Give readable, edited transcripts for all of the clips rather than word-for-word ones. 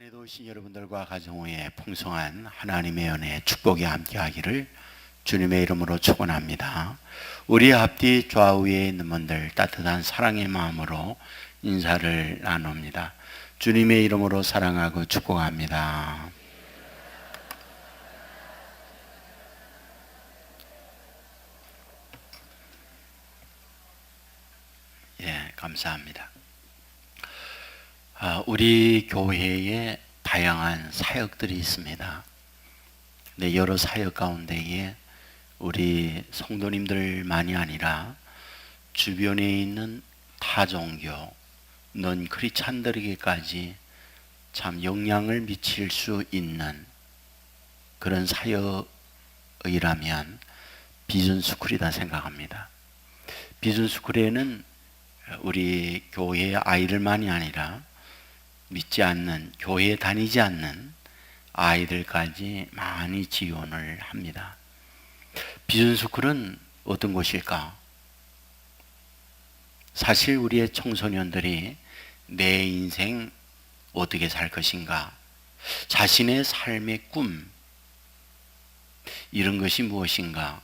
안에도 오신 여러분들과 가정의 풍성한 하나님의 은혜 축복이 함께하기를 주님의 이름으로 축원합니다. 우리 앞뒤 좌우에 있는 분들 따뜻한 사랑의 마음으로 인사를 나눕니다. 주님의 이름으로 사랑하고 축복합니다. 감사합니다. 우리 교회에 다양한 사역들이 있습니다. 네, 여러 사역 가운데에 우리 성도님들만이 아니라 주변에 있는 타종교, 넌 크리스찬들에게까지 참 영향을 미칠 수 있는 그런 사역이라면 비전스쿨이다 생각합니다. 비전스쿨에는 우리 교회의 아이들만이 아니라 믿지 않는, 교회에 다니지 않는 아이들까지 많이 지원을 합니다. 비전스쿨은 어떤 곳일까? 사실 우리의 청소년들이 내 인생 어떻게 살 것인가, 자신의 삶의 꿈, 이런 것이 무엇인가,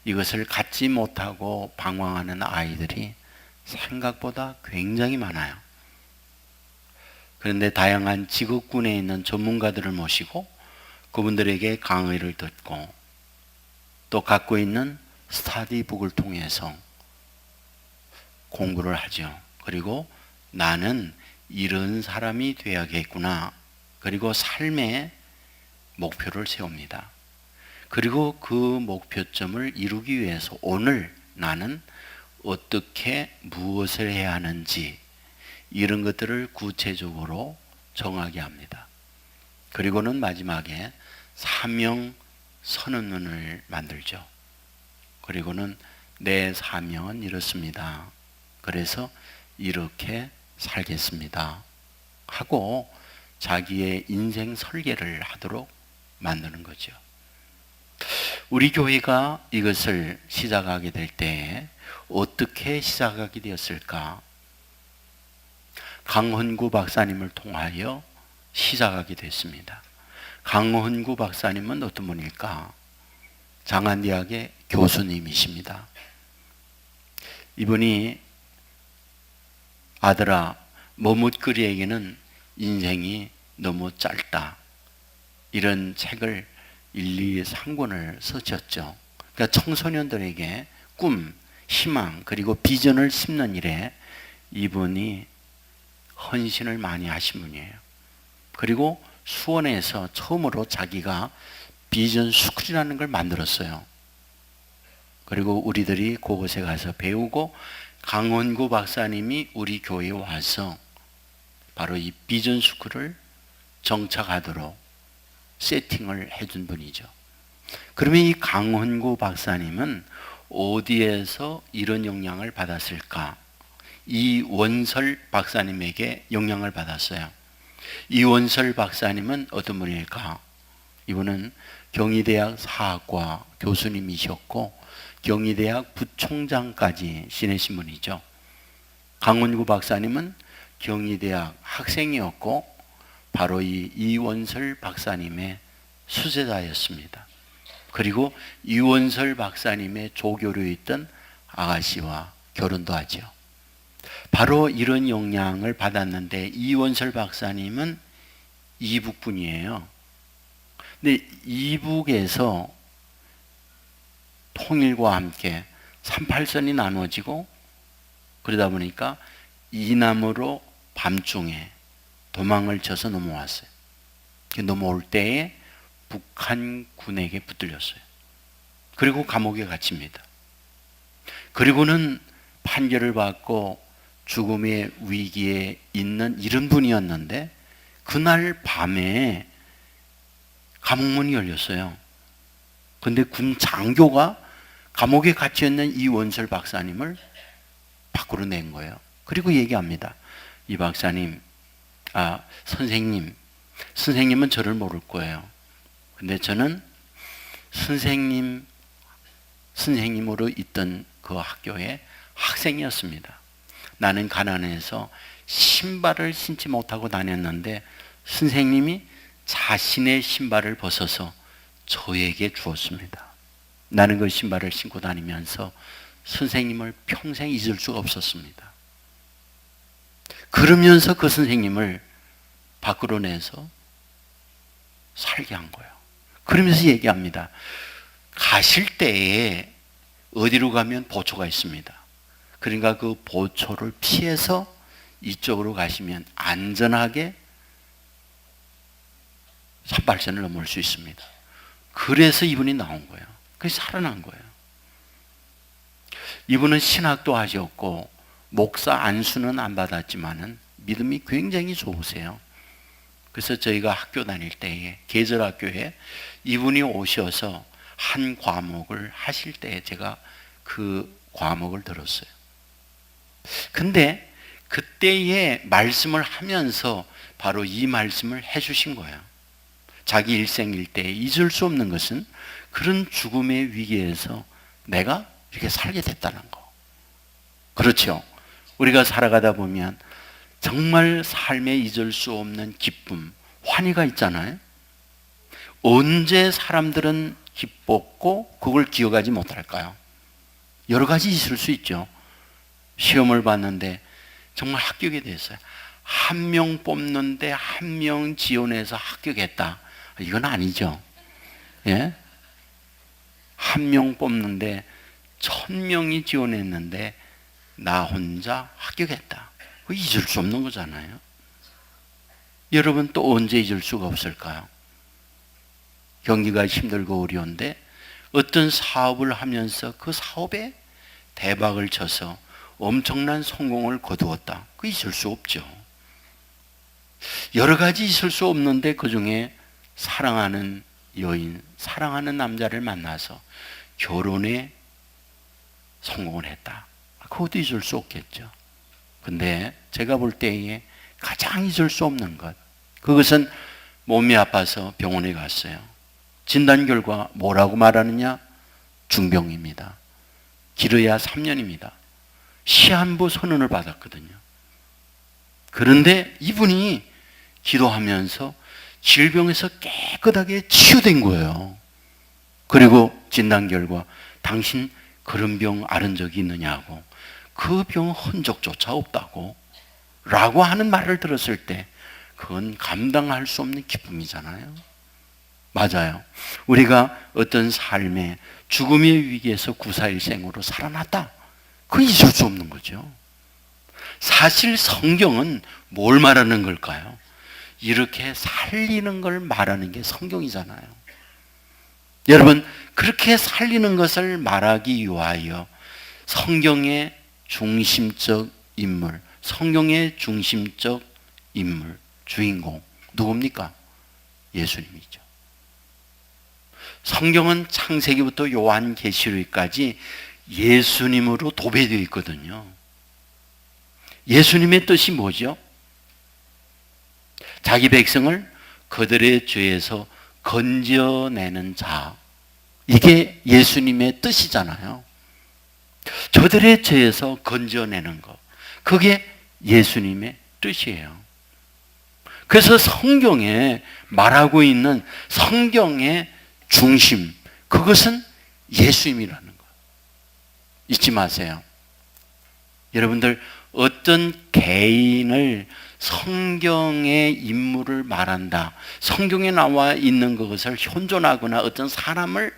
이것을 갖지 못하고 방황하는 아이들이 생각보다 굉장히 많아요. 그런데 다양한 직업군에 있는 전문가들을 모시고 그분들에게 강의를 듣고 또 갖고 있는 스터디북을 통해서 공부를 하죠. 그리고 나는 이런 사람이 되어야겠구나. 그리고 삶의 목표를 세웁니다. 그리고 그 목표점을 이루기 위해서 오늘 나는 어떻게 무엇을 해야 하는지 이런 것들을 구체적으로 정하게 합니다. 그리고는 마지막에 사명 선언문을 만들죠. 그리고는 내 사명은 이렇습니다. 그래서 이렇게 살겠습니다 하고 자기의 인생 설계를 하도록 만드는 거죠. 우리 교회가 이것을 시작하게 될 때 어떻게 시작하게 되었을까? 강헌구 박사님을 통하여 시작하게 됐습니다. 강헌구 박사님은 어떤 분일까? 장안대학의 교수님이십니다. 이분이 아들아, 머뭇거리에게는 인생이 너무 짧다, 이런 책을 1, 2, 3권을 쓰셨죠. 그러니까 청소년들에게 꿈, 희망, 그리고 비전을 심는 일에 이분이 헌신을 많이 하신 분이에요. 그리고 수원에서 처음으로 자기가 비전 스쿨이라는 걸 만들었어요. 그리고 우리들이 그곳에 가서 배우고 강헌구 박사님이 우리 교회에 와서 바로 이 비전 스쿨을 정착하도록 세팅을 해준 분이죠. 그러면 이 강헌구 박사님은 어디에서 이런 영향을 받았을까? 이원설 박사님에게 영향을 받았어요. 이원설 박사님은 어떤 분일까? 이분은 경희대학 사학과 교수님이셨고 경희대학 부총장까지 지내신 분이죠. 강헌구 박사님은 경희대학 학생이었고 바로 이 이원설 박사님의 수제자였습니다. 그리고 이원설 박사님의 조교로 있던 아가씨와 결혼도 하죠. 바로 이런 영향을 받았는데 이원설 박사님은 이북분이에요. 근데 이북에서 통일과 함께 38선이 나눠지고 그러다 보니까 이남으로 밤중에 도망을 쳐서 넘어왔어요. 넘어올 때에 북한군에게 붙들렸어요. 그리고 감옥에 갇힙니다. 그리고는 판결을 받고 죽음의 위기에 있는 이런 분이었는데 그날 밤에 감옥문이 열렸어요. 근데 군 장교가 감옥에 갇혀있는 이원설 박사님을 밖으로 낸 거예요. 그리고 얘기합니다. 이 박사님, 선생님은 저를 모를 거예요. 근데 저는 선생님으로 있던 그 학교의 학생이었습니다. 나는 가난해서 신발을 신지 못하고 다녔는데 선생님이 자신의 신발을 벗어서 저에게 주었습니다. 나는 그 신발을 신고 다니면서 선생님을 평생 잊을 수가 없었습니다. 그러면서 그 선생님을 밖으로 내서 살게 한 거예요. 그러면서 얘기합니다. 가실 때에 어디로 가면 보초가 있습니다. 그러니까 그 보초를 피해서 이쪽으로 가시면 안전하게 산발선을 넘을 수 있습니다. 그래서 이분이 나온 거예요. 그래서 살아난 거예요. 이분은 신학도 하셨고 목사 안수는 안 받았지만은 믿음이 굉장히 좋으세요. 그래서 저희가 학교 다닐 때에 계절학교에 이분이 오셔서 한 과목을 하실 때 제가 그 과목을 들었어요. 근데 그때의 말씀을 하면서 바로 이 말씀을 해주신 거예요. 자기 일생일대에 잊을 수 없는 것은 그런 죽음의 위기에서 내가 이렇게 살게 됐다는 거. 그렇죠. 우리가 살아가다 보면 정말 삶에 잊을 수 없는 기쁨, 환희가 있잖아요. 언제 사람들은 기뻤고 그걸 기억하지 못할까요? 여러 가지 있을 수 있죠. 시험을 봤는데 정말 합격이 됐어요. 한 명 뽑는데 한 명 지원해서 합격했다. 이건 아니죠. 예? 한 명 뽑는데 1000명이 지원했는데 나 혼자 합격했다. 그거 잊을 수 없는 거잖아요. 여러분 또 언제 잊을 수가 없을까요? 경기가 힘들고 어려운데 어떤 사업을 하면서 그 사업에 대박을 쳐서 엄청난 성공을 거두었다. 그거 잊을 수 없죠. 여러 가지 있을 수 없는데 그 중에 사랑하는 여인, 사랑하는 남자를 만나서 결혼에 성공을 했다. 그것도 잊을 수 없겠죠. 근데 제가 볼 때에 가장 잊을 수 없는 것, 그것은 몸이 아파서 병원에 갔어요. 진단 결과 뭐라고 말하느냐? 중병입니다. 길어야 3년입니다. 시한부 선언을 받았거든요. 그런데 이분이 기도하면서 질병에서 깨끗하게 치유된 거예요. 그리고 진단 결과 당신 그런 병 앓은 적이 있느냐고, 그 병 흔적조차 없다고 라고 하는 말을 들었을 때 그건 감당할 수 없는 기쁨이잖아요. 맞아요. 우리가 어떤 삶의 죽음의 위기에서 구사일생으로 살아났다. 그건 잊을 수 없는 거죠. 사실 성경은 뭘 말하는 걸까요? 이렇게 살리는 걸 말하는 게 성경이잖아요. 여러분, 그렇게 살리는 것을 말하기 위하여 성경의 중심적 인물, 성경의 중심적 인물, 주인공 누굽니까? 예수님이죠. 성경은 창세기부터 요한계시록까지 예수님으로 도배되어 있거든요. 예수님의 뜻이 뭐죠? 자기 백성을 그들의 죄에서 건져내는 자. 이게 예수님의 뜻이잖아요. 저들의 죄에서 건져내는 것. 그게 예수님의 뜻이에요. 그래서 성경에 말하고 있는 성경의 중심, 그것은 예수님이라는 것. 잊지 마세요. 여러분들, 어떤 개인을 성경의 인물을 말한다, 성경에 나와 있는 것을 현존하거나 어떤 사람을,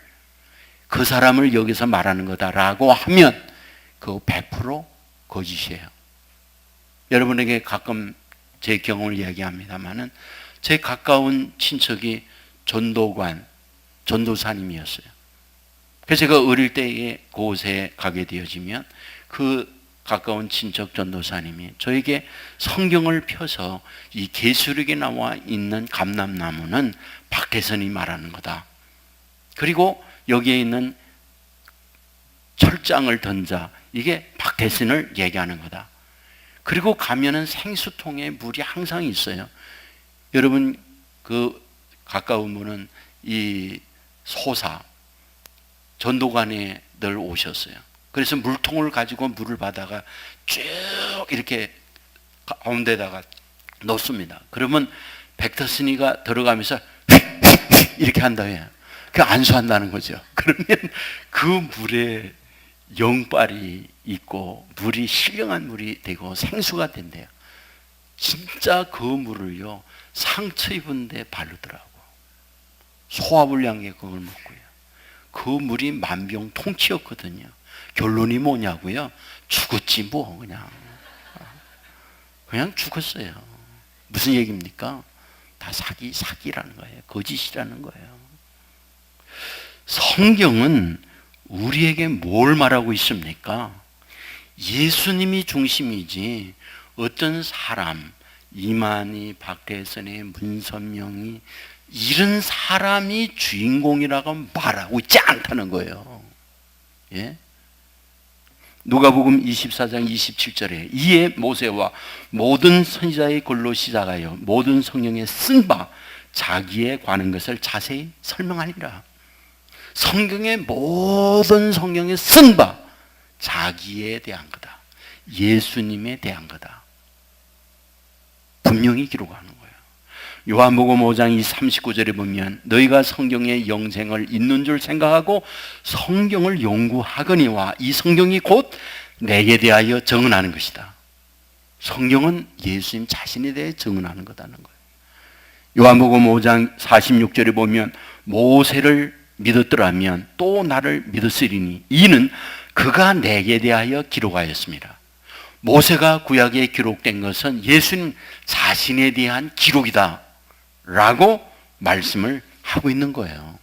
그 사람을 여기서 말하는 거다라고 하면 그거 100% 거짓이에요. 여러분에게 가끔 제 경험을 이야기합니다만은 제 가까운 친척이 전도관, 전도사님이었어요. 그래서 제가 어릴 때에 그곳에 가게 되어지면 그 가까운 친척 전도사님이 저에게 성경을 펴서 이 계시록에 나와 있는 감람나무는 박태선이 말하는 거다. 그리고 여기에 있는 철장을 던져, 이게 박태선을 얘기하는 거다. 그리고 가면은 생수통에 물이 항상 있어요. 여러분, 그 가까운 분은 이 소사 전도관에 늘 오셨어요. 그래서 물통을 가지고 물을 받아가 쭉 이렇게 가운데다가 넣습니다. 그러면 벡터스니가 들어가면서 이렇게 한다고요. 그 안수한다는 거죠. 그러면 그 물에 영빨이 있고 물이 신령한 물이 되고 생수가 된대요. 진짜 그 물을요, 상처 입은 데 바르더라고. 소화불량에 그걸 먹고요. 그 물이 만병통치였거든요. 결론이 뭐냐고요? 죽었지 뭐. 그냥 죽었어요. 무슨 얘기입니까? 다 사기라는 거예요. 거짓이라는 거예요. 성경은 우리에게 뭘 말하고 있습니까? 예수님이 중심이지 어떤 사람, 이만희, 박대선의, 문선명이 이런 사람이 주인공이라고 말하고 있지 않다는 거예요. 예? 누가복음 24장 27절에 이에 모세와 모든 선지자의 글로 시작하여 모든 성경에 쓴 바 자기에 관한 것을 자세히 설명하니라. 성경의 모든 성경에 쓴 바 자기에 대한 거다. 예수님에 대한 거다. 분명히 기록하는 거예요. 요한복음 5장 39절에 보면 너희가 성경의 영생을 있는 줄 생각하고 성경을 연구하거니와 이 성경이 곧 내게 대하여 증언하는 것이다. 성경은 예수님 자신에 대해 증언하는 거다는 거예요. 요한복음 5장 46절에 보면 모세를 믿었더라면 또 나를 믿었으리니 이는 그가 내게 대하여 기록하였습니다. 모세가 구약에 기록된 것은 예수님 자신에 대한 기록이다 라고 말씀을 하고 있는 거예요.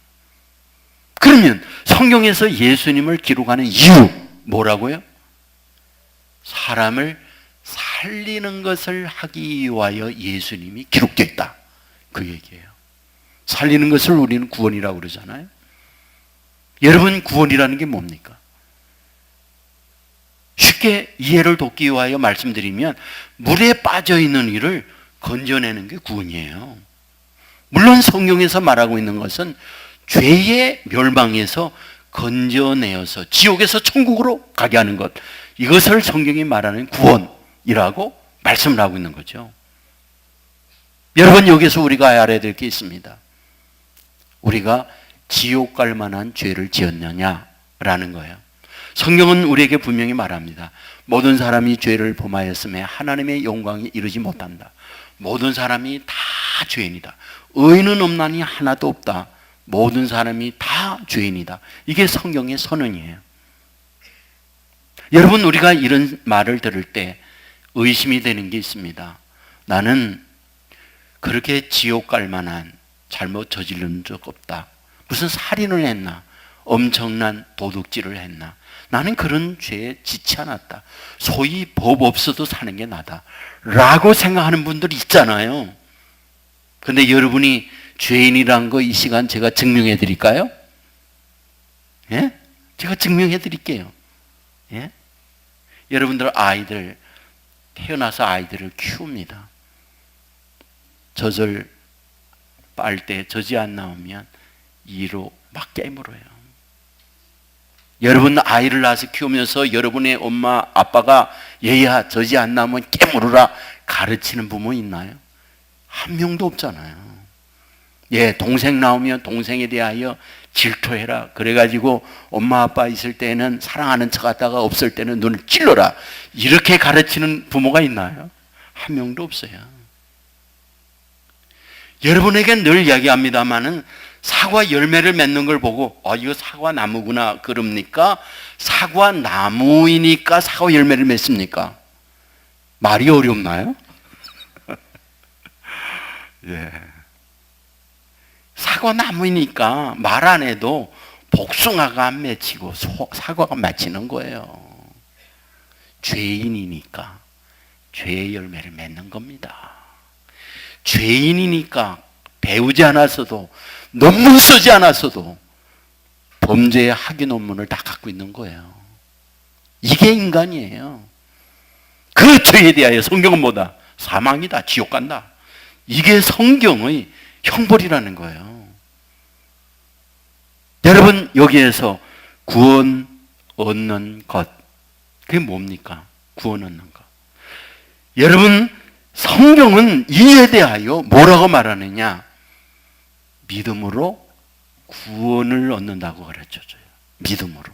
그러면 성경에서 예수님을 기록하는 이유 뭐라고요? 사람을 살리는 것을 하기 위하여 예수님이 기록되어 있다, 그 얘기예요. 살리는 것을 우리는 구원이라고 그러잖아요. 여러분, 구원이라는 게 뭡니까? 쉽게 이해를 돕기 위하여 말씀드리면 물에 빠져있는 이를 건져내는 게 구원이에요. 물론 성경에서 말하고 있는 것은 죄의 멸망에서 건져내어서 지옥에서 천국으로 가게 하는 것, 이것을 성경이 말하는 구원이라고 말씀을 하고 있는 거죠. 여러분, 여기서 우리가 알아야 될 게 있습니다. 우리가 지옥 갈 만한 죄를 지었느냐라는 거예요. 성경은 우리에게 분명히 말합니다. 모든 사람이 죄를 범하였음에 하나님의 영광에 이르지 못한다. 모든 사람이 다 죄인이다. 의인은 없나니 하나도 없다. 모든 사람이 다 죄인이다. 이게 성경의 선언이에요. 여러분, 우리가 이런 말을 들을 때 의심이 되는 게 있습니다. 나는 그렇게 지옥 갈 만한 잘못 저지른 적 없다. 무슨 살인을 했나? 엄청난 도둑질을 했나? 나는 그런 죄에 지치 않았다. 소위 법 없어도 사는 게 나다 라고 생각하는 분들이 있잖아요. 근데 여러분이 죄인이란 거 이 시간 제가 증명해 드릴까요? 예? 제가 증명해 드릴게요. 예? 여러분들 아이들, 태어나서 아이들을 키웁니다. 젖을 빨 때 젖이 안 나오면 이로 막 깨물어요. 여러분 아이를 낳아서 키우면서 여러분의 엄마 아빠가 얘야 젖이 안 나오면 깨물으라 가르치는 부모 있나요? 한 명도 없잖아요. 예, 동생 나오면 동생에 대하여 질투해라. 그래가지고 엄마 아빠 있을 때는 사랑하는 척 하다가 없을 때는 눈을 찔러라. 이렇게 가르치는 부모가 있나요? 한 명도 없어요. 여러분에게 늘 이야기합니다마는 사과 열매를 맺는 걸 보고 이거 사과 나무구나 그럽니까? 사과 나무이니까 사과 열매를 맺습니까? 말이 어렵나요? 예. 사과 나무이니까 말 안 해도 복숭아가 안 맺히고 사과가 맺히는 거예요. 죄인이니까 죄의 열매를 맺는 겁니다. 죄인이니까 배우지 않았어도 논문 쓰지 않았어도 범죄의 학위 논문을 다 갖고 있는 거예요. 이게 인간이에요. 그 죄에 대하여 성경은 뭐다? 사망이다. 지옥 간다. 이게 성경의 형벌이라는 거예요. 여러분 여기에서 구원 얻는 것, 그게 뭡니까? 구원 얻는 것. 여러분 성경은 이에 대하여 뭐라고 말하느냐? 믿음으로 구원을 얻는다고 가르쳐줘요. 믿음으로.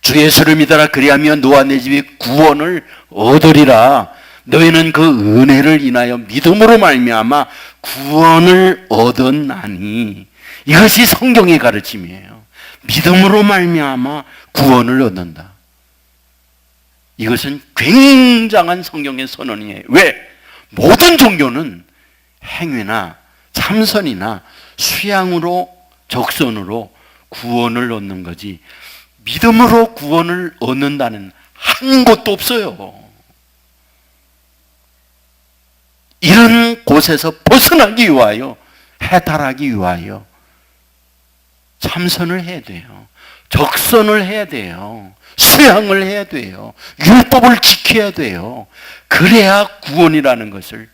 주 예수를 믿어라. 그리하면 너와 내 집이 구원을 얻으리라. 너희는 그 은혜를 인하여 믿음으로 말미암아 구원을 얻었나니. 이것이 성경의 가르침이에요. 믿음으로 말미암아 구원을 얻는다. 이것은 굉장한 성경의 선언이에요. 왜? 모든 종교는 행위나 참선이나 수양으로 적선으로 구원을 얻는 거지 믿음으로 구원을 얻는다는 한 곳도 없어요. 이런 곳에서 벗어나기 위하여, 해탈하기 위하여 참선을 해야 돼요. 적선을 해야 돼요. 수양을 해야 돼요. 율법을 지켜야 돼요. 그래야 구원이라는 것을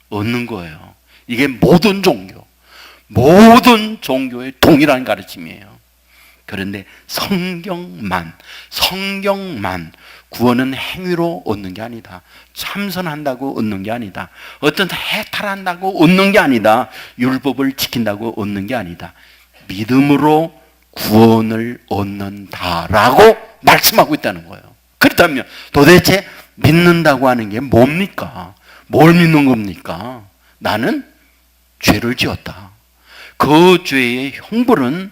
얻는 거예요. 이게 모든 종교의 동일한 가르침이에요. 그런데 성경만 구원은 행위로 얻는 게 아니다. 참선한다고 얻는 게 아니다. 어떤 해탈한다고 얻는 게 아니다. 율법을 지킨다고 얻는 게 아니다. 믿음으로 구원을 얻는다라고 말씀하고 있다는 거예요. 그렇다면 도대체 믿는다고 하는 게 뭡니까? 뭘 믿는 겁니까? 나는 죄를 지었다. 그 죄의 형벌은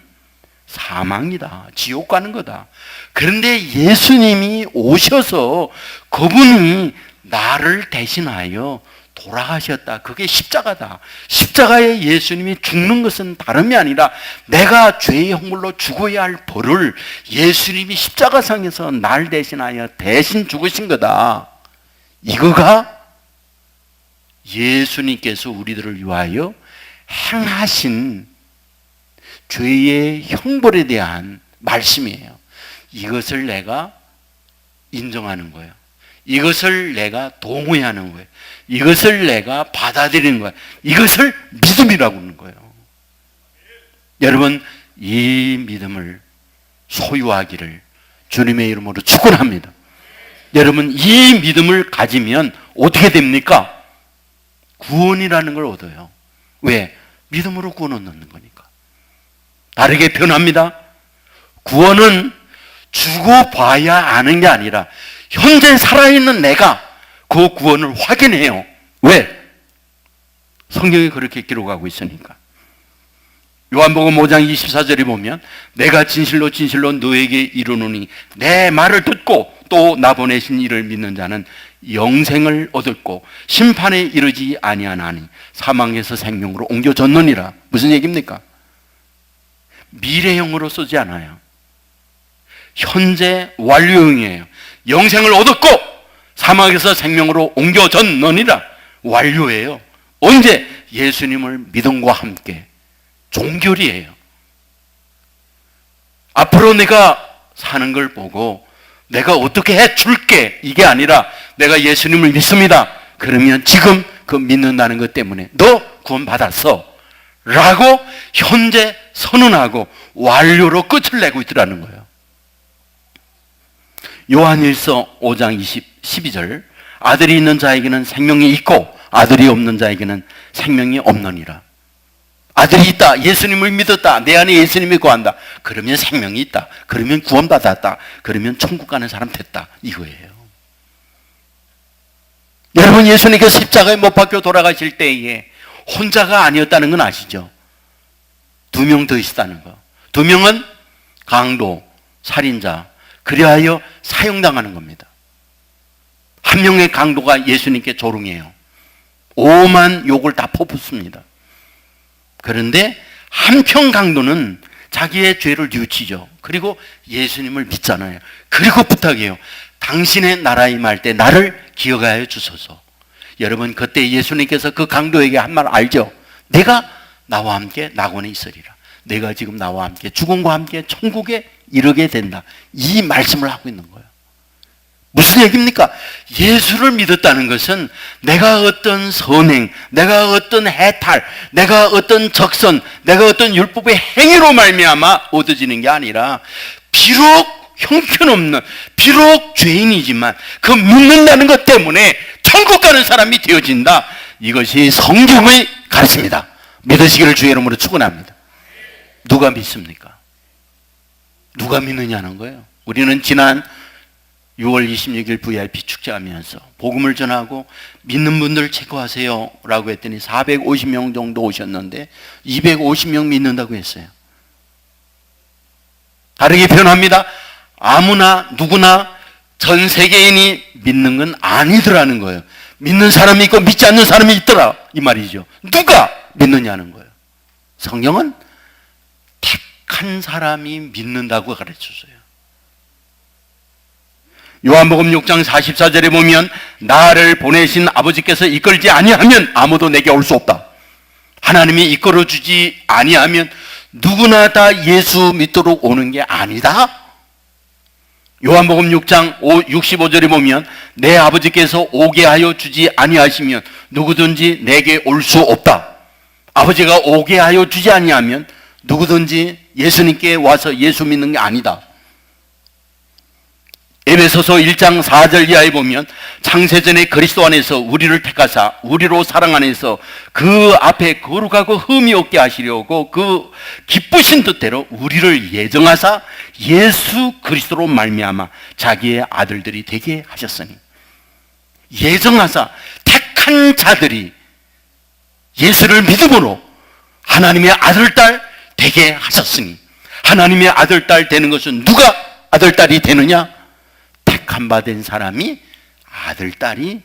사망이다. 지옥 가는 거다. 그런데 예수님이 오셔서 그분이 나를 대신하여 돌아가셨다. 그게 십자가다. 십자가에 예수님이 죽는 것은 다름이 아니라 내가 죄의 형벌로 죽어야 할 벌을 예수님이 십자가상에서 날 대신하여 대신 죽으신 거다. 이거가 예수님께서 우리들을 위하여 행하신 죄의 형벌에 대한 말씀이에요. 이것을 내가 인정하는 거예요. 이것을 내가 동의하는 거예요. 이것을 내가 받아들이는 거예요. 이것을 믿음이라고 하는 거예요. 여러분, 이 믿음을 소유하기를 주님의 이름으로 축원합니다. 여러분, 이 믿음을 가지면 어떻게 됩니까? 구원이라는 걸 얻어요. 왜? 믿음으로 구원 얻는 거니까. 다르게 표현합니다. 구원은 죽어봐야 아는 게 아니라 현재 살아있는 내가 그 구원을 확인해요. 왜? 성경이 그렇게 기록하고 있으니까. 요한복음 5장 24절에 보면 내가 진실로 너에게 이르노니 내 말을 듣고 또 나 보내신 이를 믿는 자는 영생을 얻었고 심판에 이르지 아니하나니 사망에서 생명으로 옮겨졌느니라. 무슨 얘기입니까? 미래형으로 쓰지 않아요. 현재 완료형이에요. 영생을 얻었고 사망에서 생명으로 옮겨졌느니라. 완료예요. 언제? 예수님을 믿음과 함께. 종결이에요. 앞으로 내가 사는 걸 보고 내가 어떻게 해줄게 이게 아니라 내가 예수님을 믿습니다. 그러면 지금 그 믿는다는 것 때문에 너 구원 받았어 라고 현재 선언하고 완료로 끝을 내고 있더라는 거예요. 요한일서 5장 12절 아들이 있는 자에게는 생명이 있고 아들이 없는 자에게는 생명이 없느니라. 아들이 있다. 예수님을 믿었다. 내 안에 예수님이 거한다. 그러면 생명이 있다. 그러면 구원받았다. 그러면 천국 가는 사람 됐다. 이거예요. 여러분, 예수님께서 십자가에 못 박혀 돌아가실 때에 혼자가 아니었다는 건 아시죠? 2명 더 있었다는 거. 2명은 강도, 살인자, 그리하여 사형당하는 겁니다. 한 명의 강도가 예수님께 조롱해요. 오만 욕을 다 퍼붓습니다. 그런데 한편 강도는 자기의 죄를 뉘우치죠. 그리고 예수님을 믿잖아요. 그리고 부탁해요. 당신의 나라에 임할 때 나를 기억하여 주소서. 여러분, 그때 예수님께서 그 강도에게 한 말 알죠? 내가 나와 함께 낙원에 있으리라. 내가 지금 나와 함께 죽음과 함께 천국에 이르게 된다. 이 말씀을 하고 있는 거예요. 무슨 얘기입니까? 예수를 믿었다는 것은 내가 어떤 선행, 내가 어떤 해탈, 내가 어떤 적선, 내가 어떤 율법의 행위로 말미암아 얻어지는 게 아니라 비록 형편없는, 비록 죄인이지만 그 믿는다는 것 때문에 천국 가는 사람이 되어진다. 이것이 성경의 가르침이다. 믿으시기를 주의 이름으로 축원합니다. 누가 믿습니까? 누가 믿느냐는 거예요. 우리는 지난 6월 26일 VIP 축제하면서 복음을 전하고 믿는 분들 체크하세요 라고 했더니 450명 정도 오셨는데 250명 믿는다고 했어요. 다르게 표현합니다. 아무나 누구나 전 세계인이 믿는 건 아니더라는 거예요. 믿는 사람이 있고 믿지 않는 사람이 있더라 이 말이죠. 누가 믿느냐는 거예요. 성경은 택한 사람이 믿는다고 가르쳐줘요. 요한복음 6장 44절에 보면 나를 보내신 아버지께서 이끌지 아니하면 아무도 내게 올 수 없다. 하나님이 이끌어주지 아니하면 누구나 다 예수 믿도록 오는 게 아니다. 요한복음 6장 65절에 보면 내 아버지께서 오게 하여 주지 아니하시면 누구든지 내게 올 수 없다. 아버지가 오게 하여 주지 아니하면 누구든지 예수님께 와서 예수 믿는 게 아니다. 에베소서 1장 4절 이하에 보면 창세전에 그리스도 안에서 우리를 택하사 우리로 사랑 안에서 그 앞에 거룩하고 흠이 없게 하시려고 그 기쁘신 뜻대로 우리를 예정하사 예수 그리스도로 말미암아 자기의 아들들이 되게 하셨으니, 예정하사 택한 자들이 예수를 믿음으로 하나님의 아들, 딸 되게 하셨으니, 하나님의 아들, 딸 되는 것은 누가 아들, 딸이 되느냐? 택한 바 된 사람이 아들, 딸이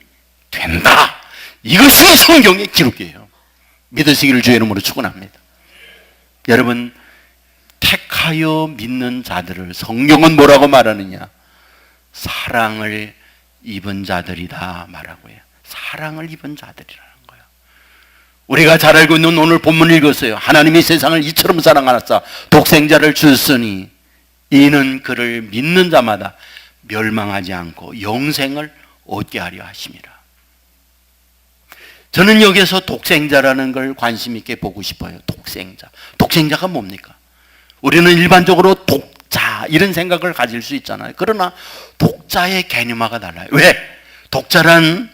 된다. 이것이 성경의 기록이에요. 믿으시기를 주의 이름으로 축원합니다. 여러분, 택하여 믿는 자들을 성경은 뭐라고 말하느냐? 사랑을 입은 자들이다 말하고 해요. 사랑을 입은 자들이라는 거예요. 우리가 잘 알고 있는 오늘 본문을 읽었어요. 하나님이 세상을 이처럼 사랑하사 독생자를 주셨으니 이는 그를 믿는 자마다 멸망하지 않고 영생을 얻게 하려 하심이라. 저는 여기서 독생자라는 걸 관심 있게 보고 싶어요. 독생자. 독생자가 뭡니까? 우리는 일반적으로 독자 이런 생각을 가질 수 있잖아요. 그러나 독자의 개념화가 달라요. 왜? 독자란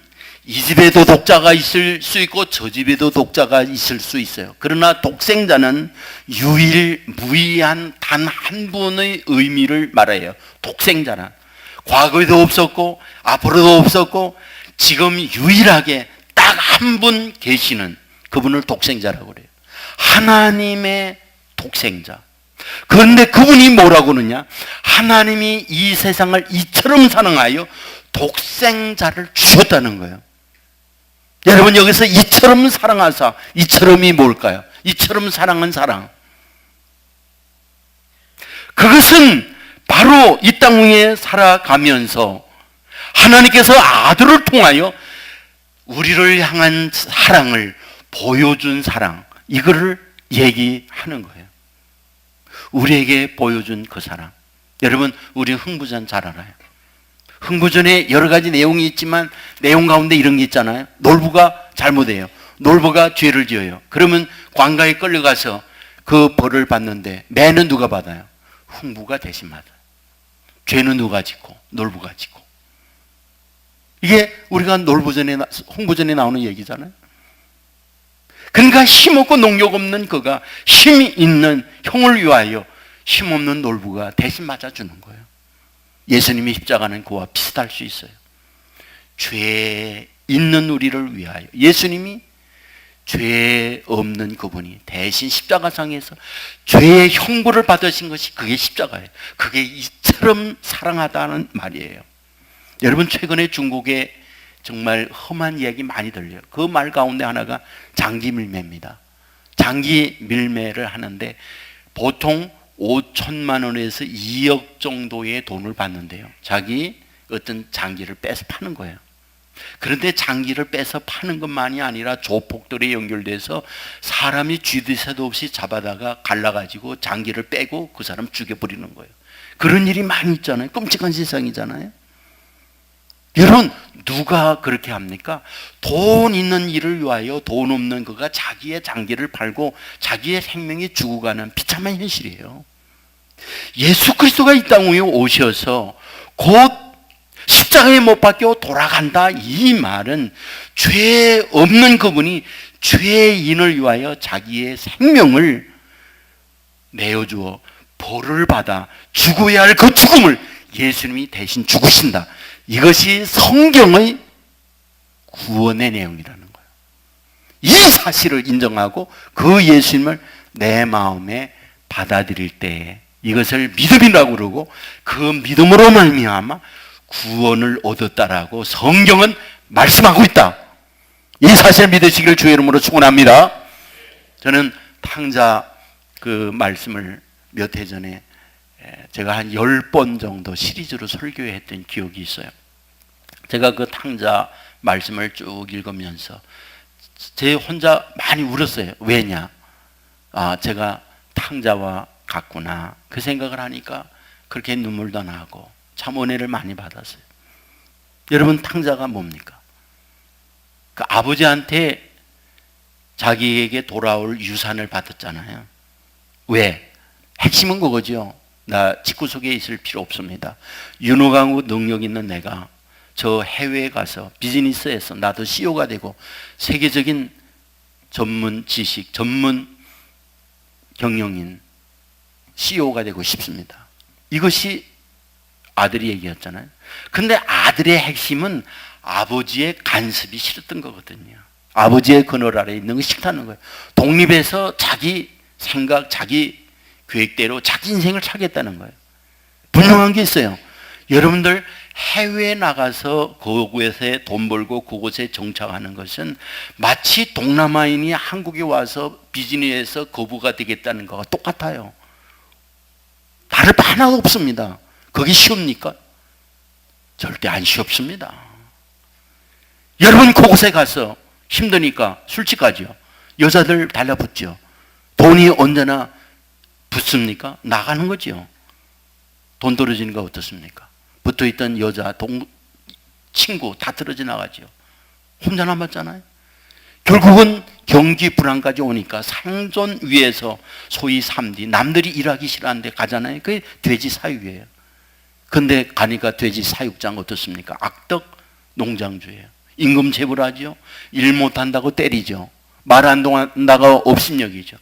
이 집에도 독자가 있을 수 있고 저 집에도 독자가 있을 수 있어요. 그러나 독생자는 유일무이한 단 한 분의 의미를 말해요. 독생자란 과거에도 없었고 앞으로도 없었고 지금 유일하게 딱 한 분 계시는 그분을 독생자라고 그래요. 하나님의 독생자. 그런데 그분이 뭐라고 하느냐? 하나님이 이 세상을 이처럼 사랑하여 독생자를 주셨다는 거예요. 여러분, 여기서 이처럼 사랑하사, 이처럼이 뭘까요? 이처럼 사랑은 사랑. 그것은 바로 이 땅 위에 살아가면서 하나님께서 아들을 통하여 우리를 향한 사랑을 보여준 사랑, 이거를 얘기하는 거예요. 우리에게 보여준 그 사랑. 여러분, 우리 흥부전 잘 알아요. 흥부전에 여러 가지 내용이 있지만 내용 가운데 이런 게 있잖아요. 놀부가 잘못해요. 놀부가 죄를 지어요. 그러면 관가에 끌려가서 그 벌을 받는데 매는 누가 받아요? 흥부가 대신 받아요. 죄는 누가 짓고? 놀부가 짓고. 이게 우리가 놀부전에, 홍부전에 나오는 얘기잖아요. 그러니까 힘없고 능력 없는 그가 힘이 있는 형을 위하여 힘없는 놀부가 대신 맞아주는 거예요. 예수님이 십자가는 그와 비슷할 수 있어요. 죄 있는 우리를 위하여 예수님이 죄 없는 그분이 대신 십자가상에서 죄의 형벌을 받으신 것이 그게 십자가예요. 그게 이처럼 사랑하다는 말이에요. 여러분, 최근에 중국에 정말 험한 이야기 많이 들려요. 그 말 가운데 하나가 장기 밀매입니다. 장기 밀매를 하는데 보통 5천만 원에서 2억 정도의 돈을 받는데요. 자기 어떤 장기를 빼서 파는 거예요. 그런데 장기를 빼서 파는 것만이 아니라 조폭들에 연결돼서 사람이 쥐도 없이 잡아다가 갈라가지고 장기를 빼고 그 사람 죽여버리는 거예요. 그런 일이 많이 있잖아요. 끔찍한 세상이잖아요. 여러분, 누가 그렇게 합니까? 돈 있는 일을 위하여 돈 없는 그가 자기의 장기를 팔고 자기의 생명이 죽어가는 비참한 현실이에요. 예수 그리스도가 이 땅 위에 오셔서 곧 십자가에 못 박혀 돌아간다. 이 말은 죄 없는 그분이 죄인을 위하여 자기의 생명을 내어주어 벌을 받아 죽어야 할 그 죽음을 예수님이 대신 죽으신다. 이것이 성경의 구원의 내용이라는 거예요. 이 사실을 인정하고 그 예수님을 내 마음에 받아들일 때에 이것을 믿음이라고 그러고 그 믿음으로 말미암아 구원을 얻었다라고 성경은 말씀하고 있다. 이 사실을 믿으시기를 주의 이름으로 축원합니다. 저는 탕자 그 말씀을 몇 해 전에 제가 한 10번 정도 시리즈로 설교했던 기억이 있어요. 제가 그 탕자 말씀을 쭉 읽으면서 제 혼자 많이 울었어요. 왜냐? 제가 탕자와 같구나. 그 생각을 하니까 그렇게 눈물도 나고 참 은혜를 많이 받았어요. 여러분, 탕자가 뭡니까? 그 아버지한테 자기에게 돌아올 유산을 받았잖아요. 왜? 핵심은 그거죠. 나 집구석에 있을 필요 없습니다. 윤호강우 능력 있는 내가 저 해외에 가서 비즈니스에서 나도 CEO가 되고 세계적인 전문 지식, 전문 경영인 CEO가 되고 싶습니다. 이것이 아들이 얘기였잖아요. 근데 아들의 핵심은 아버지의 간섭이 싫었던 거거든요. 아버지의 그늘 아래 있는 거 싫다는 거예요. 독립해서 자기 생각, 자기 계획대로 자기 인생을 살겠다는 거예요. 분명한 게 있어요. 여러분들 해외에 나가서 그곳에 돈 벌고 그곳에 정착하는 것은 마치 동남아인이 한국에 와서 비즈니스에서 거부가 되겠다는 거와 똑같아요. 다를 바 하나도 없습니다. 그게 쉬웁니까? 절대 안 쉽습니다. 여러분 그곳에 가서 힘드니까 술집 가죠. 여자들 달라붙죠. 돈이 언제나 붙습니까? 나가는 거죠. 돈 떨어지는 거 어떻습니까? 붙어있던 여자, 친구 다 떨어져 나가죠. 혼자 남았잖아요. 결국은 경기 불황까지 오니까 상존 위에서 소위 3D, 남들이 일하기 싫어하는데 가잖아요. 그게 돼지 사육이에요. 근데 가니까 돼지 사육장 어떻습니까? 악덕 농장주예요. 임금 체불하죠. 일 못한다고 때리죠. 말 안 통한다고 업신여기죠.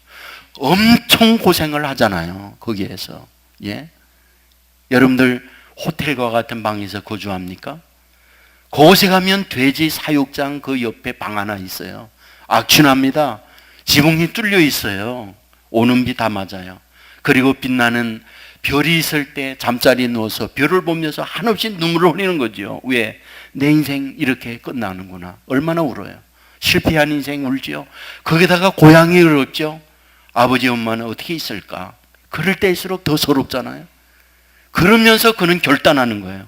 엄청 고생을 하잖아요. 거기에서. 예? 여러분들 호텔과 같은 방에서 거주합니까? 그곳에 가면 돼지 사육장 그 옆에 방 하나 있어요. 악취납니다. 지붕이 뚫려 있어요. 오는 비 다 맞아요. 그리고 빛나는 별이 있을 때 잠자리에 누워서 별을 보면서 한없이 눈물을 흘리는 거죠. 왜? 내 인생 이렇게 끝나는구나. 얼마나 울어요. 실패한 인생 울지요. 거기다가 고향이 없죠. 아버지 엄마는 어떻게 있을까? 그럴 때일수록 더 서럽잖아요. 그러면서 그는 결단하는 거예요.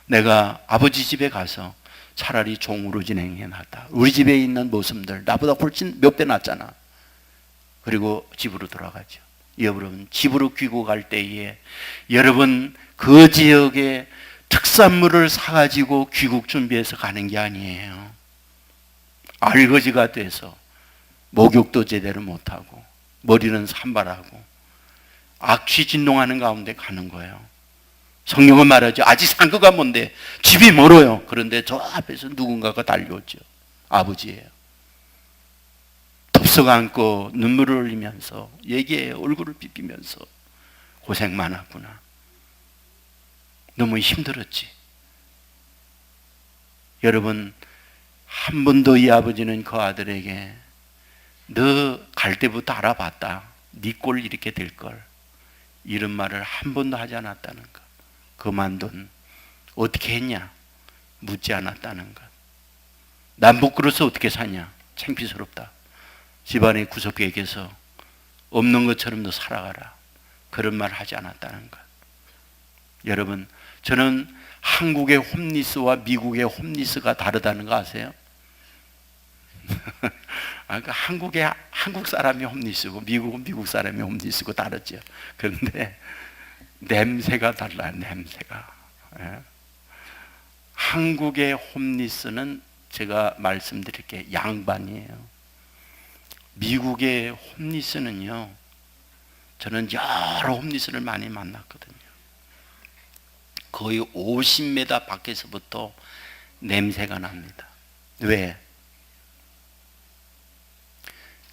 내가 아버지 집에 가서 차라리 종으로 진행해 놨다. 우리 집에 있는 모습들 나보다 훨씬 몇 배 낫잖아. 그리고 집으로 돌아가죠. 여러분, 집으로 귀국할 때에 여러분 그 지역에 특산물을 사가지고 귀국 준비해서 가는 게 아니에요. 알거지가 돼서 목욕도 제대로 못하고 머리는 산발하고 악취진동하는 가운데 가는 거예요. 성경은 말하죠. 아직 상거가 뭔데 집이 멀어요. 그런데 저 앞에서 누군가가 달려오죠. 아버지예요. 덥석 안고 눈물을 흘리면서 얘기해요. 얼굴을 빗비면서 고생 많았구나. 너무 힘들었지. 여러분, 한 번도 이 아버지는 그 아들에게 너 갈 때부터 알아봤다. 네 꼴 이렇게 될 걸. 이런 말을 한 번도 하지 않았다는 것. 그만둔 어떻게 했냐? 묻지 않았다는 것. 난 부끄러워서 어떻게 사냐? 창피스럽다. 집안의 구석에게서 없는 것처럼 너 살아가라. 그런 말 하지 않았다는 것. 여러분, 저는 한국의 홈리스와 미국의 홈리스가 다르다는 거 아세요? 그러니까 한국 사람이 홈리스고 미국은 미국 사람이 홈리스고 다르죠. 그런데 냄새가 달라요. 냄새가. 예. 한국의 홈리스는 제가 말씀드릴게요. 양반이에요. 미국의 홈리스는요, 저는 여러 홈리스를 많이 만났거든요. 거의 50m 밖에서부터 냄새가 납니다. 왜?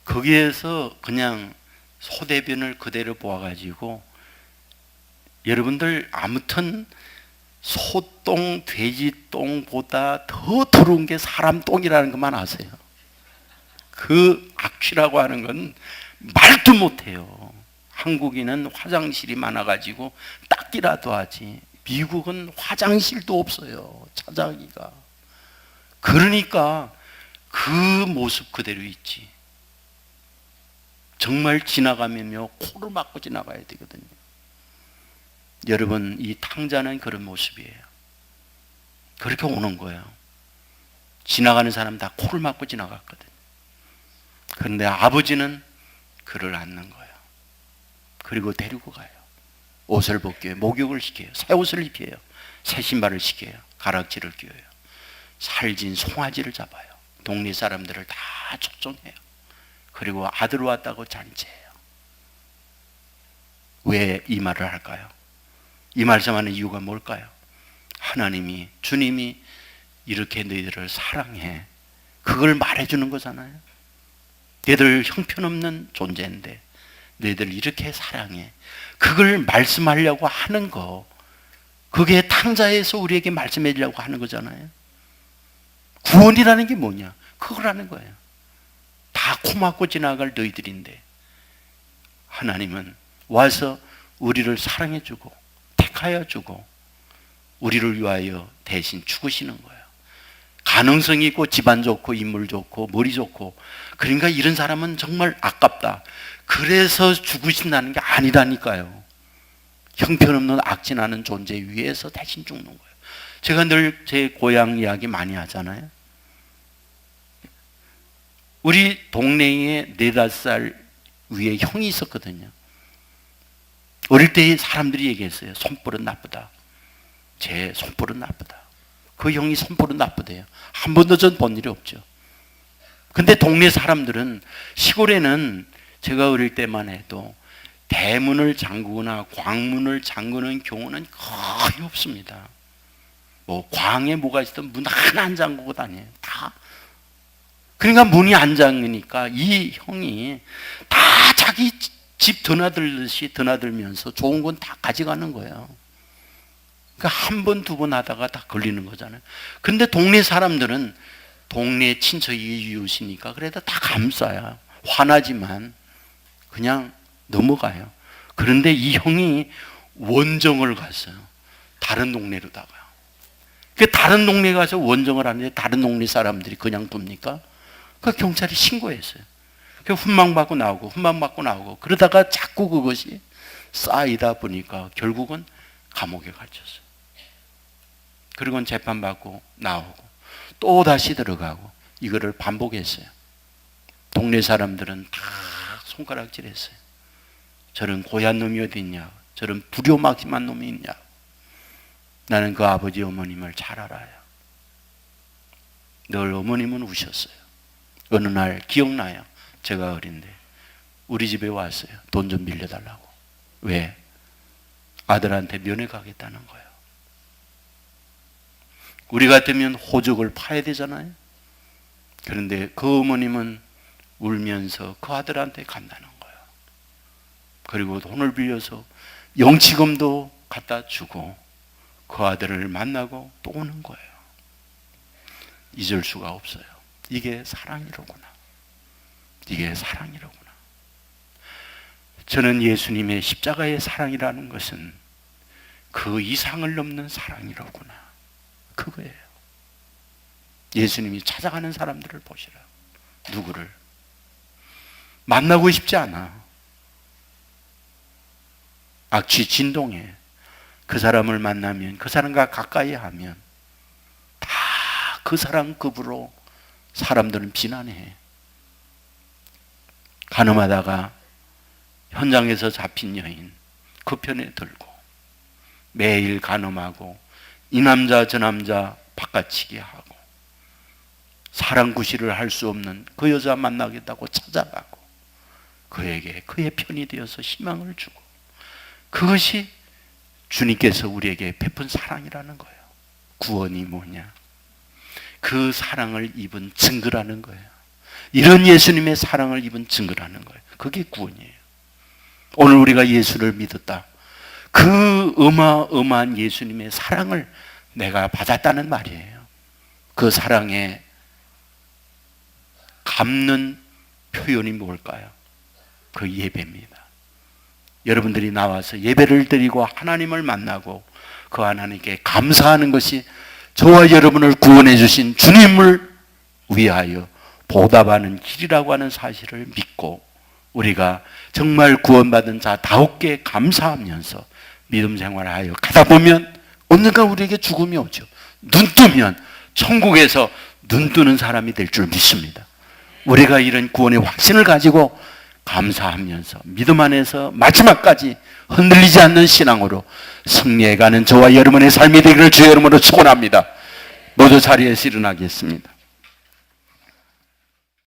거기에서 그냥 소대변을 그대로 보아가지고, 여러분들 아무튼 소똥, 돼지똥보다 더 더러운 게 사람 똥이라는 것만 아세요. 그 악취라고 하는 건 말도 못해요. 한국인은 화장실이 많아가지고 닦기라도 하지, 미국은 화장실도 없어요, 찾아가기가. 그러니까 그 모습 그대로 있지. 정말 지나가면요, 코를 막고 지나가야 되거든요. 여러분, 이 탕자는 그런 모습이에요. 그렇게 오는 거예요. 지나가는 사람 다 코를 막고 지나갔거든요. 그런데 아버지는 그를 안는 거예요. 그리고 데리고 가요. 옷을 벗겨요. 목욕을 시켜요. 새 옷을 입혀요. 새 신발을 시켜요. 가락지를 끼워요. 살진 송아지를 잡아요. 동네 사람들을 다 초청해요. 그리고 아들 왔다고 잔치해요. 왜 이 말을 할까요? 이 말씀하는 이유가 뭘까요? 하나님이, 주님이 이렇게 너희들을 사랑해, 그걸 말해주는 거잖아요. 너희들 형편없는 존재인데 너희들 이렇게 사랑해, 그걸 말씀하려고 하는 거, 그게 탕자에서 우리에게 말씀해 주려고 하는 거잖아요. 구원이라는 게 뭐냐? 그걸 하는 거예요. 다 코 막고 지나갈 너희들인데 하나님은 와서 우리를 사랑해 주고 택하여 주고 우리를 위하여 대신 죽으시는 거예요. 가능성이 있고 집안 좋고 인물 좋고 머리 좋고, 그러니까 이런 사람은 정말 아깝다, 그래서 죽으신다는 게 아니라니까요. 형편없는 악진하는 존재 위에서 대신 죽는 거예요. 제가 늘 제 고향 이야기 많이 하잖아요. 우리 동네에 4-5살 위에 형이 있었거든요. 어릴 때 사람들이 얘기했어요. 손버릇 나쁘다. 제 손버릇 나쁘다. 그 형이 손버릇 나쁘대요. 한 번도 전 본 일이 없죠. 근데 동네 사람들은, 시골에는 제가 어릴 때만 해도 대문을 잠그거나 광문을 잠그는 경우는 거의 없습니다. 뭐 광에 뭐가 있든 문 하나 안 잠그고 다녀요. 다. 그러니까 문이 안 잠그니까 이 형이 다 자기 집 드나들듯이 드나들면서 좋은 건 다 가져가는 거예요. 그러니까 한 번, 2번 하다가 다 걸리는 거잖아요. 근데 동네 사람들은 동네 친척이 이웃이니까 그래도 다 감싸요. 화나지만 그냥 넘어가요. 그런데 이 형이 원정을 갔어요. 다른 동네로다가. 그 다른 동네 가서 원정을 하는데 다른 동네 사람들이 그냥 둡니까? 그 경찰이 신고했어요. 그 훈방받고 나오고 훈방받고 나오고 그러다가 자꾸 그것이 쌓이다 보니까 결국은 감옥에 갇혔어요. 그리고는 재판받고 나오고 또 다시 들어가고 이거를 반복했어요. 동네 사람들은 다 손가락질했어요. 저런 고얀 놈이 어디 있냐, 저런 불효막심한 놈이 있냐. 나는 그 아버지 어머님을 잘 알아요. 늘 어머님은 우셨어요. 어느 날 기억나요. 제가 어린데 우리 집에 왔어요. 돈 좀 빌려달라고. 왜? 아들한테 면회 가겠다는 거예요. 우리 같으면 호적을 파야 되잖아요. 그런데 그 어머님은 울면서 그 아들한테 간다는 거예요. 그리고 돈을 빌려서 영치금도 갖다 주고 그 아들을 만나고 또 오는 거예요. 잊을 수가 없어요. 이게 사랑이로구나. 이게 사랑이로구나. 저는 예수님의 십자가의 사랑이라는 것은 그 이상을 넘는 사랑이로구나. 그거예요. 예수님이 찾아가는 사람들을 보시라. 누구를? 만나고 싶지 않아. 악취 진동해. 그 사람을 만나면, 그 사람과 가까이 하면 다 그 사람 급으로 사람들은 비난해. 가늠하다가 현장에서 잡힌 여인 그 편에 들고 매일 가늠하고 이 남자 저 남자 바꿔치기 하고 사랑 구실을 할 수 없는 그 여자 만나겠다고 찾아가고 그에게 그의 편이 되어서 희망을 주고, 그것이 주님께서 우리에게 베푼 사랑이라는 거예요. 구원이 뭐냐? 그 사랑을 입은 증거라는 거예요. 이런 예수님의 사랑을 입은 증거라는 거예요. 그게 구원이에요. 오늘 우리가 예수를 믿었다. 그 어마어마한 예수님의 사랑을 내가 받았다는 말이에요. 그 사랑에 갚는 표현이 뭘까요? 그 예배입니다. 여러분들이 나와서 예배를 드리고 하나님을 만나고 그 하나님께 감사하는 것이 저와 여러분을 구원해 주신 주님을 위하여 보답하는 길이라고 하는 사실을 믿고 우리가 정말 구원받은 자다웠게 감사하면서 믿음 생활을 가다 보면 언젠가 우리에게 죽음이 오죠. 눈 뜨면 천국에서 눈 뜨는 사람이 될 줄 믿습니다. 우리가 이런 구원의 확신을 가지고 감사하면서 믿음 안에서 마지막까지 흔들리지 않는 신앙으로 승리해가는 저와 여러분의 삶이 되기를 주의 이름으로 축원합니다. 모두 자리에서 일어나겠습니다.